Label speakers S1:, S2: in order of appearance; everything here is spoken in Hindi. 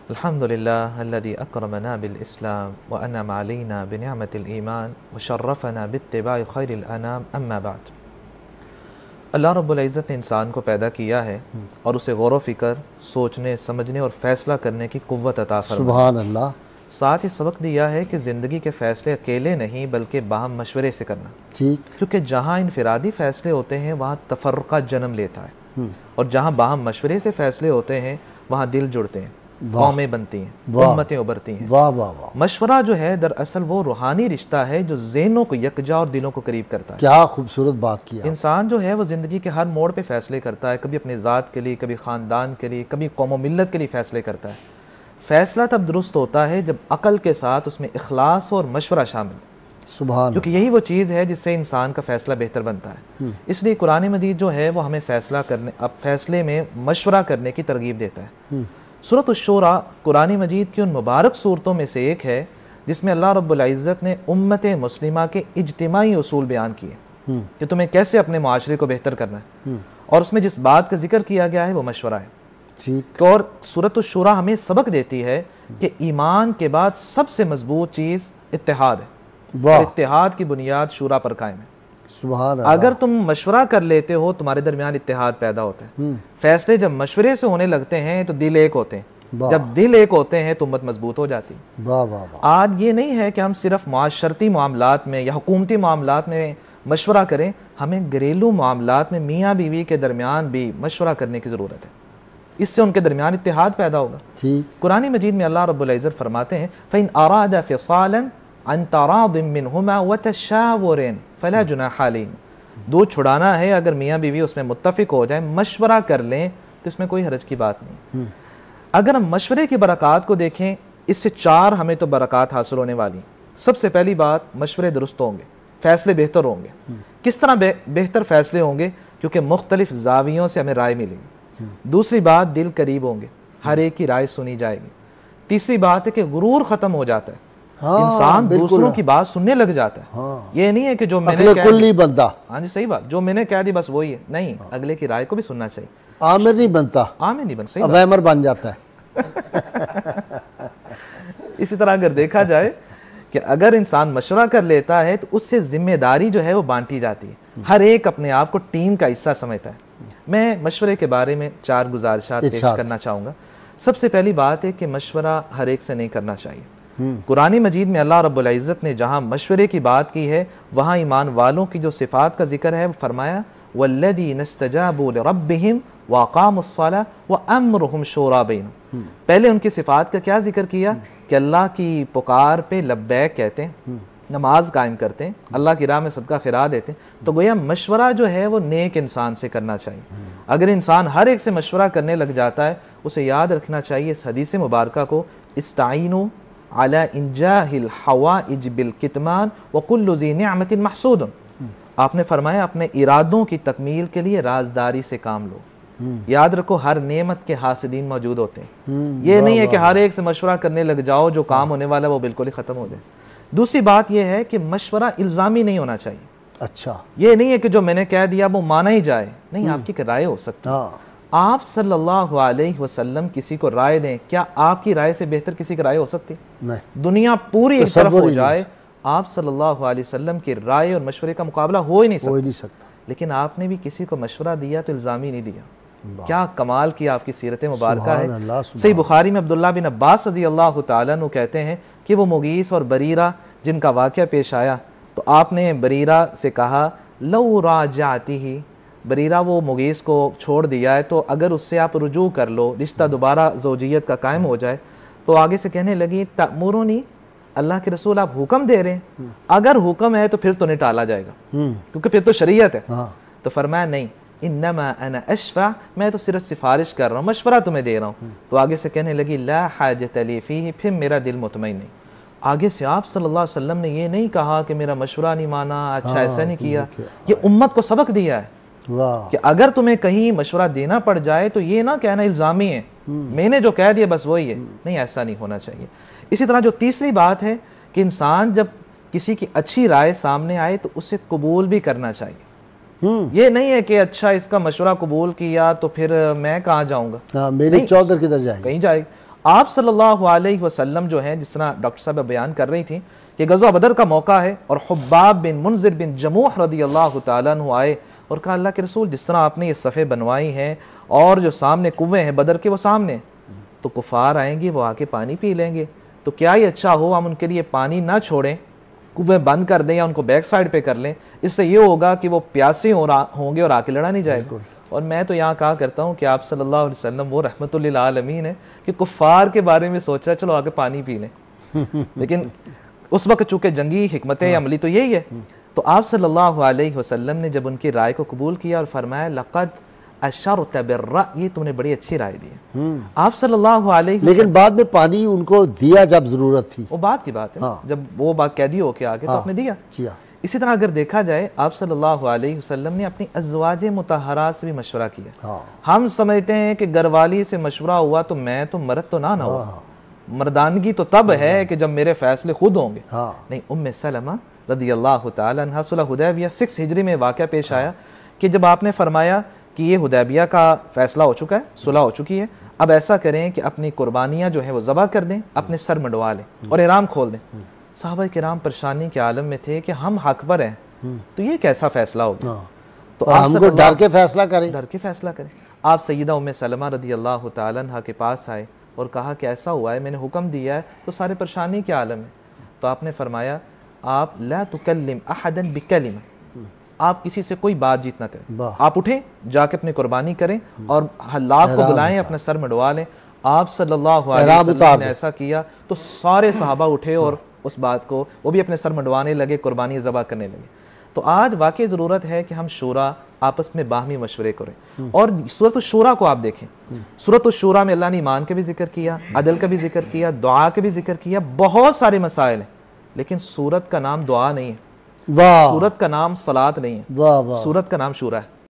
S1: अल्हम्दुलिल्लाह अल्लज़ी अकरमना बिल इस्लाम व अनअम अलैना बिनिअमतिल ईमान व शर्रफना बित्तिबाइ खैरिल अनाम अम्मा बाद। अल्लाह रब्बुल इज़्ज़त ने इंसान को पैदा किया है और उसे गौर व फ़िक्र, सोचने, समझने और फ़ैसला करने की क़ुव्वत अता फरमाई।
S2: सुभान अल्लाह।
S1: साथ ही सबक दिया है कि ज़िंदगी के फ़ैसले अकेले नहीं बल्कि बाहम मशवरे से करना।
S2: ठीक।
S1: क्योंकि जहाँ इनफरादी फ़ैसले होते हैं वहाँ तफ़र्रुक़ा जन्म लेता है और जहाँ बाहम मशवरे से फ़ैसले होते हैं वहाँ दिल जुड़ते हैं, कौमें बनती हैं, उम्मतें उभरती हैं।
S2: वाह वाह वाह।
S1: मशवरा जो है दरअसल वो रूहानी रिश्ता है जो ज़हनों को यकजा और दिलों को करीब करता है।
S2: क्या खूबसूरत बात किया।
S1: इंसान जो है वो ज़िंदगी के हर मोड़ पे फ़ैसले करता है, कभी अपनी ज़ात के लिए, कभी ख़ानदान के लिए, कभी कौम व मिल्लत के लिए फ़ैसले करता है। फ़ैसला तब दुरुस्त होता है जब अक़ल के साथ उसमें इखलास और मशवरा शामिल,
S2: सुभान,
S1: क्योंकि यही वो चीज़ है जिससे इंसान का फ़ैसला बेहतर बनता है। इसलिए कुरान मजीद जो है वो हमें फ़ैसला करने, अब फ़ैसले में मशवरा करने की तरगीब देता है। सूरत अश-शूरा कुरान मजीद की उन मुबारक सूरतों में से एक है जिसमें अल्लाह रब्बुल इज़्ज़त ने उम्मत मुस्लिमा के इज्तिमाई उसूल बयान किए कि तुम्हें कैसे अपने माशरे को बेहतर करना है, और उसमें जिस बात का जिक्र किया गया है वो मशवरा है।
S2: ठीक।
S1: और सूरत अश-शूरा हमें सबक देती है कि ईमान के बाद सबसे मजबूत चीज़ इत्तेहाद है और इत्तेहाद की बुनियाद शूरा पर कायम है।
S2: सुभान।
S1: अगर तुम मशवरा कर लेते हो तुम्हारे दरमियान इत्तेहाद पैदा होता है। फैसले जब मशवरे से होने लगते हैं तो दिल एक होते हैं, जब दिल एक होते हैं तो उम्मत मजबूत हो जाती है।
S2: वाह वाह वाह।
S1: आज ये नहीं है कि हम सिर्फ मुआशरती मामलात में या हुकूमती मामलात में मशवरा करें, हमें घरेलू मामलात में मियाँ बीवी के दरमियान भी मशवरा करने की ज़रूरत है। इससे उनके दरमियान इत्तेहाद पैदा होगा।
S2: ठीक।
S1: कुरानी मजीद में अल्लाह रब्बुल इज़्ज़त फरमाते हैं फ़इन अरादा फ़िसालन अन तरादिम मिनहुमा व तशावुरिन फला जुनाहा अलैहिम। दूध छुड़ाना है, अगर मियाँ बीवी उसमें मुत्तफ़िक हो जाए, मशवरा कर लें तो इसमें कोई हरज की बात नहीं। अगर हम मशवरे की बरक़ात को देखें, इससे चार हमें तो बरक़ात हासिल होने वाली। सबसे पहली बात, मशवरे दुरुस्त होंगे, फ़ैसले बेहतर होंगे। किस तरह बेहतर फ़ैसले होंगे? क्योंकि मुख्तलिफ ज़ावियों से हमें राय मिलेगी। दूसरी बात, दिल करीब होंगे, हर एक की राय सुनी जाएगी। तीसरी बात है कि गुरूर ख़त्म हो जाता है। हाँ, इंसान दूसरों की बात सुनने लग जाता है।
S2: हाँ।
S1: ये नहीं है कि जो मैंने कह दी,
S2: बनता।
S1: हाँ जी सही बात, जो मैंने कह दी बस वही है, नहीं, अगले की राय को भी सुनना चाहिए।
S2: आमिर नहीं बनता,
S1: आमिर नहीं बन, सही
S2: अवैमर बन जाता है।
S1: इसी तरह अगर देखा जाए कि अगर इंसान मशवरा कर लेता है तो उससे जिम्मेदारी जो है वो बांटी जाती है, हर एक अपने आप को टीम का हिस्सा समझता है। मैं मशवरे के बारे में चार गुजारिशात पेश करना चाहूँगा। सबसे पहली बात है कि मशवरा हर एक से नहीं करना चाहिए। कुरानी मजीद में अल्लाह रब्बुल इज़्ज़त ने जहाँ मशवरे की बात की है वहाँ ईमान वालों की जो सिफ़ात का जिक्र है वो फरमाया वल्लज़ीना इस्तजाबू लिरब्बिहिम व अक़ामुस्सलाह व अम्रुहुम शूरा बैनहुम। पहले उनकी सिफ़ात का क्या जिक्र किया कि अल्लाह की पुकार पे लब्बैक कहते हैं, नमाज कायम करते हैं, अल्लाह की राह में सदका खिरा देते हैं। तो गोया मशवरा जो है वो नेक इंसान से करना चाहिए। अगर इंसान हर एक से मशवरा करने लग जाता है, उसे याद रखना चाहिए इस हदीस मुबारका को, इस्ताइनु अला इंजाहिल हवाइज बिल कितमान व कुल्लु ज़ी निअमतिन महसूदुन। आपने फरमाया अपने इरादों की तकमील के लिए राजदारी से काम लो। याद रखो हर नेमत के हासिदीन मौजूद होते हैं। ये नहीं है कि हर एक से मशवरा करने लग जाओ, जो काम होने वाला है वो बिल्कुल ही ख़त्म हो जाए। दूसरी बात यह है कि मशवरा इल्ज़ामी नहीं होना चाहिए।
S2: अच्छा,
S1: ये नहीं है कि जो मैंने कह दिया वो माना ही जाए, नहीं, आपकी राय हो सकती है। आप सल्लल्लाहु अलैहि वसल्लम किसी को राय दें, क्या आपकी राय से बेहतर किसी की राय हो सकती?
S2: नहीं।
S1: दुनिया पूरी एक तरफ हो जाए, आप सल्लल्लाहु अलैहि वसल्लम की राय और मशवरे का मुकाबला हो ही नहीं सकता। लेकिन आपने भी किसी को मशवरा दिया तो इल्ज़ामी नहीं दिया। क्या कमाल की आपकी सीरत मुबारक है। सही बुखारी में अब्दुल्लाह बिन अब्बास रज़ी अल्लाह तआला अन्हु कहते हैं कि वो मुगीस और बरीरा जिनका वाक़या पेश आया, तो आपने बरीरा से कहा लौ राजातिही, बरीरा वो मुगीस को छोड़ दिया है तो अगर उससे आप रुजू कर लो, रिश्ता दोबारा ज़ौजियत का कायम हो जाए। तो आगे से कहने लगी तअमुरुनी, अल्लाह के रसूल आप हुक्म दे रहे हैं, अगर हुक्म है तो फिर तो नहीं टाला जाएगा क्योंकि फिर तो शरीयत है। तो फरमाया नहीं, इन्नमा अना अशफा, मैं तो सिर्फ सिफारिश कर रहा हूँ, मशवरा तुम्हें दे रहा हूँ। तो आगे से कहने लगी ला हाजत ली फीही, फिर मेरा दिल मुतमईन नहीं। आगे से आप सल्लल्लाहु अलैहि वसल्लम ने ये नहीं कहा कि मेरा मशवरा नहीं माना, अच्छा ऐसा नहीं किया। ये उम्मत को सबक दिया है कि अगर तुम्हें कहीं मशवरा देना पड़ जाए तो ये ना कहना इल्ज़ामी है, मैंने जो कह दिया बस वही है, नहीं, ऐसा नहीं होना चाहिए। इसी तरह जो तीसरी बात है कि इंसान जब किसी की अच्छी राय सामने आए तो उसे कबूल भी करना चाहिए। ये नहीं है कि अच्छा इसका मशवरा कबूल किया तो फिर मैं कहाँ जाऊँगा,
S2: मेरी चौधर किधर जाएगी,
S1: कहीं जाएगी। आप सल्लल्लाहु अलैहि वसल्लम जो हैं, जिस तरह डॉक्टर साहब बयान कर रही थी कि गज़वा बदर का मौका है और हुब्बाब बिन मुंज़िर बिन जमूह रदियल्लाहु ताला अन्हु आए और कहा अल्लाह के रसूल जिस तरह आपने ये सफ़े बनवाई हैं और जो सामने कुएं हैं बदर के वो सामने, तो कुफार आएंगे वो आके पानी पी लेंगे, तो क्या ही अच्छा हो हम उनके लिए पानी ना छोड़ें, कुएं बंद कर दें या उनको बैक साइड पे कर लें। इससे ये होगा कि वो प्यासे होंगे और आके लड़ा नहीं जाएगा। और मैं तो यहाँ कहा करता हूँ कि आप सल्लल्लाहु अलैहि वसल्लम वो रहमतुल्लिल आलमीन है कि कुफार के बारे में सोचा चलो आके पानी पी लें, लेकिन उस वक्त चूंकि जंगी हिकमत अमली तो यही है। तो आप सल्लल्लाहु अलैहि वसल्लम ने जब उनकी राय को कबूल किया और फरमाया लक़द अशरत बिर्रअय, तुमने बड़ी अच्छी राय दी है। आप सल्लल्लाहु अलैहि वसल्लम, लेकिन
S2: बाद में पानी उनको दिया जब जरूरत थी,
S1: वो बात की बात है। हाँ। जब वो बात कैदी होके आके तो आपने दिया। इसी तरह अगर देखा जाए आप सल्लल्लाहु अलैहि वसल्लम ने अपनी अज़वाजे मुतहरात से भी मशवरा किया। हाँ। हम समझते हैं कि घरवाली से मशवरा हुआ तो मैं तो मर्द तो ना हुआ, मर्दानगी तो तब है कि जब मेरे फैसले खुद होंगे। हाँ। नहीं, उम्मे सलमा रदियल्लाहु ताला अन्हा सुलह हुदैबिया 6 हिजरी में वाक़या पेश आया कि जब आपने फरमाया कि ये हुदैबिया का फैसला हो चुका है, सुलह हो चुकी है, अब ऐसा करें कि अपनी कुर्बानियाँ जो है वो ज़बह कर दें, अपने सर मंडवा लें और इहराम खोल दें। सहाबा किराम परेशानी के आलम में थे कि हम हक पर हैं, तो ये कैसा फैसला होगा? तो आप
S2: हमको डर के फैसला करें,
S1: डर के फैसला करें। आप सैयदा उम्मे सलमा रदियल्लाहु ताला अन्हा के पास आए और कहा कि ऐसा हुआ है, मैंने हुक्म दिया है तो सारे परेशानी के आलम है। तो आपने फरमाया आप ला तुकल्लिम अहदन बिकलिमा, आप किसी से कोई बातचीत ना करें, आप उठें जाके अपनी कुर्बानी करें और हल्लाक को बुलाएं, अपना सर मंडवा लें। आप सल्लल्लाहु अलैहि वसल्लम ने ऐसा किया तो सारे सहाबा उठे और उस बात को वो भी अपने सर मंडवाने लगे, कुर्बानी ज़बह करने लगे। तो आज वाकई ज़रूरत है कि हम शूरा आपस में बाहमी मशवरे करें। और सूरत शुरा को आप देखें, सूरत शुरा में अल्लाह ने ईमान का भी जिक्र किया, अदल का भी जिक्र किया, दुआ का भी जिक्र किया, बहुत सारे मसाइल हैं, लेकिन सूरत का नाम दुआ नहीं है, सूरत का नाम सलात नहीं है, सूरत का नाम शूरा है।